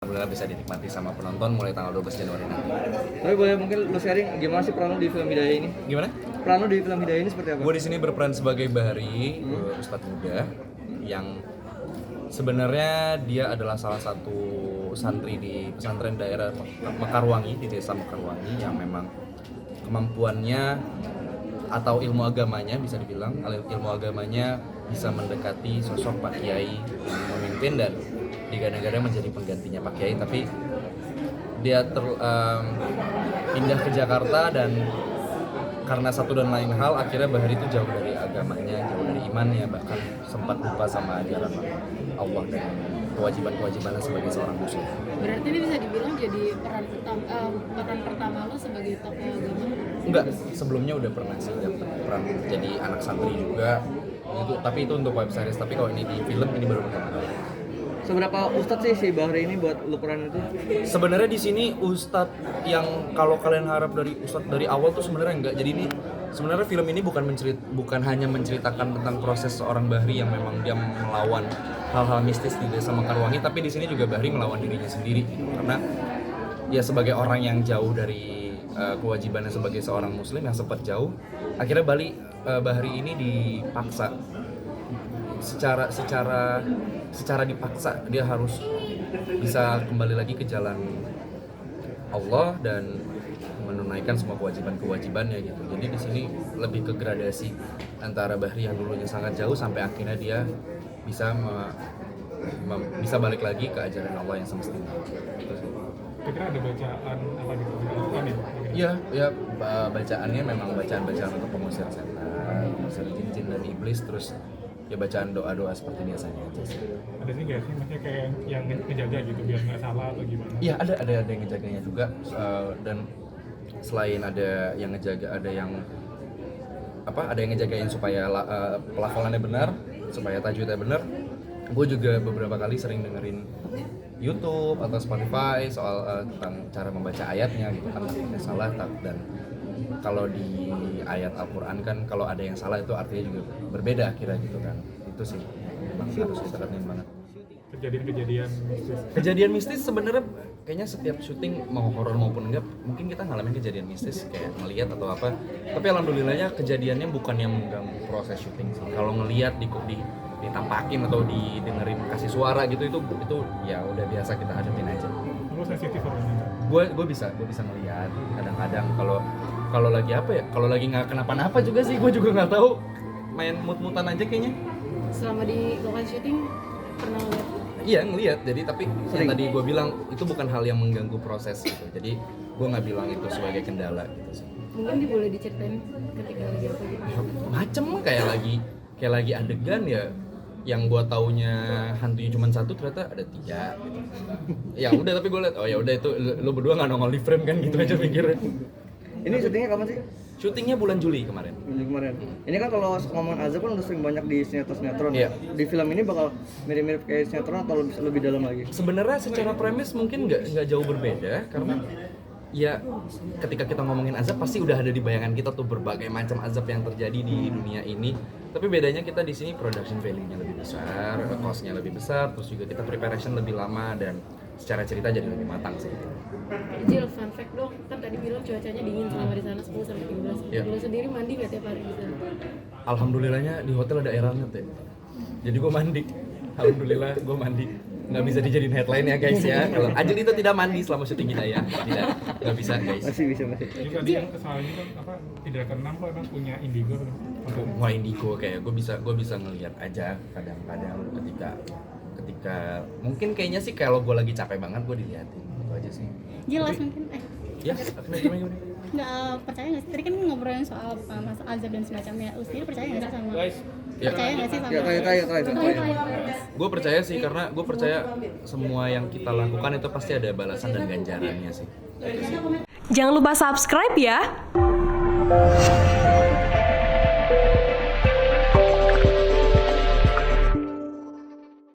Alhamdulillah bisa dinikmati sama penonton mulai tanggal 12 Januari nanti. Tapi boleh mungkin lu sharing gimana sih peran lu di film Hidayah ini? Gimana? Peran lu di film Hidayah ini seperti apa? Gue di sini berperan sebagai Bahri, Ustadz muda yang sebenarnya dia adalah salah satu santri di pesantren daerah Mekarwangi, di desa Mekarwangi yang memang kemampuannya atau ilmu agamanya bisa dibilang ilmu agamanya bisa mendekati sosok Pak Kiai yang memimpin dan digadang-gadang menjadi penggantinya Pak Kiai, tapi dia pindah ke Jakarta dan karena satu dan lain hal akhirnya Bahri itu jauh dari agamanya, jauh dari imannya, bahkan sempat lupa sama ajaran Allah dan kewajiban-kewajibannya sebagai seorang muslim. Berarti ini bisa dibilang jadi peran pertama lo sebagai tokoh agama? Enggak, sebelumnya udah pernah sih dapat peran jadi anak santri juga itu, tapi itu untuk web series. Tapi kalau ini di film ini baru pertama kali. Seberapa ustadz sih si Bahri ini buat lu peran itu? Sebenarnya di sini ustadz yang kalau kalian harap dari ustadz dari awal tuh sebenarnya enggak. Jadi ini sebenarnya film ini bukan hanya menceritakan tentang proses seorang Bahri yang memang dia melawan hal-hal mistis di desa Mekarwangi, tapi di sini juga Bahri melawan dirinya sendiri karena ya sebagai orang yang jauh dari kewajibannya sebagai seorang muslim yang sempat jauh, akhirnya Bahri ini dipaksa secara dipaksa dia harus bisa kembali lagi ke jalan Allah dan menunaikan semua kewajibannya gitu. Jadi di sini lebih ke gradasi antara Bahri yang dulunya sangat jauh sampai akhirnya dia bisa bisa balik lagi ke ajaran Allah yang semestinya. Gitu sih. Kira-kira ada bacaan apa gitu dilakukan ya? Iya, bacaannya memang bacaan-bacaan untuk pengusir setan, pengusir jin-jin dan iblis, terus ya bacaan doa-doa seperti biasanya aja sih. Ada sih nggak sih maksudnya kayak yang ngejaga gitu biar nggak salah atau gimana? Iya, ada yang ngejaganya juga, dan selain ada yang ngejaga, ada yang ngejagain supaya pelafalannya benar, supaya tajwidnya benar. Gue juga beberapa kali sering dengerin YouTube atau Spotify soal tentang cara membaca ayatnya gitu kan, takutnya salah dan kalau di ayat Al-Quran kan kalau ada yang salah itu artinya juga berbeda kira gitu kan. Itu sih memang harus diteranin banget. Kejadian mistis sebenarnya kayaknya setiap syuting mau horor maupun enggak mungkin kita ngalamin kejadian mistis kayak ngelihat atau apa, tapi alhamdulillahnya kejadiannya bukan yang mengganggu proses syuting sih. Kalau ngelihat ditampakin atau didengerin kasih suara gitu itu ya udah biasa, kita hadapin aja. Lu sensitif orangnya? Gue bisa ngelihat kadang-kadang kalau lagi apa ya, kalau lagi nggak kenapa-napa juga sih, gue juga nggak tahu, main mut-mutan aja kayaknya. Selama di lokasi syuting pernah lihat? Iya ngelihat, jadi tapi yang tadi gue bilang itu bukan hal yang mengganggu proses gitu, jadi gue nggak bilang itu sebagai kendala gitu sih. Mungkin boleh diceritain ketika lagi apa gitu? Macem kayak lagi adegan ya yang gua taunya hantunya cuma satu ternyata ada 3 gitu. Ya udah, tapi gue liat oh ya udah itu lu berdua nggak nongol di frame kan gitu aja pikirnya. Ini syutingnya kapan sih? Syutingnya bulan Juli kemarin. Kemarin. Ini kan kalau ngomongin azab kan udah sering banyak di sinetron. Iya. Di film ini bakal mirip-mirip kayak sinetron atau lebih dalam lagi? Sebenarnya secara premis mungkin nggak jauh berbeda karena ya ketika kita ngomongin azab pasti udah ada di bayangan kita tuh berbagai macam azab yang terjadi di dunia ini. Tapi bedanya kita di sini production value-nya lebih besar, cost-nya lebih besar, terus juga kita preparation lebih lama dan secara cerita jadi lebih matang sih. Jil, fun fact dong, kan tadi bilang cuacanya dingin selama di sana 10-13. Iya. Lo sendiri mandi nggak tiap hari di sana? Alhamdulillahnya di hotel ada air hangat ya. Jadi gue mandi. Alhamdulillah gue mandi. Nggak bisa dijadiin headline ya guys ya. Kalau Ajil itu tidak mandi selama syuting kita ya. Tidak, nggak bisa guys. Masih bisa. Jadi tadi yang kesalahannya kan apa tidak keenam kok emang punya indigo tuh. Wah indigo kayak gue bisa ngelihat aja kadang-kadang ketika mungkin kayaknya sih kalau gue lagi capek banget gue diliatin gitu aja sih. Jelas mungkin Ya, gimana? nggak percaya nggak sih? Tadi kan ngobrolin soal masa azab dan semacamnya. Lu sendiri percaya nggak sih sama? Ya. Percaya nggak sih sama? Ya tanya. Gue percaya sih karena gue percaya semua yang kita lakukan itu pasti ada balasan dan ganjarannya sih. Jangan lupa subscribe ya.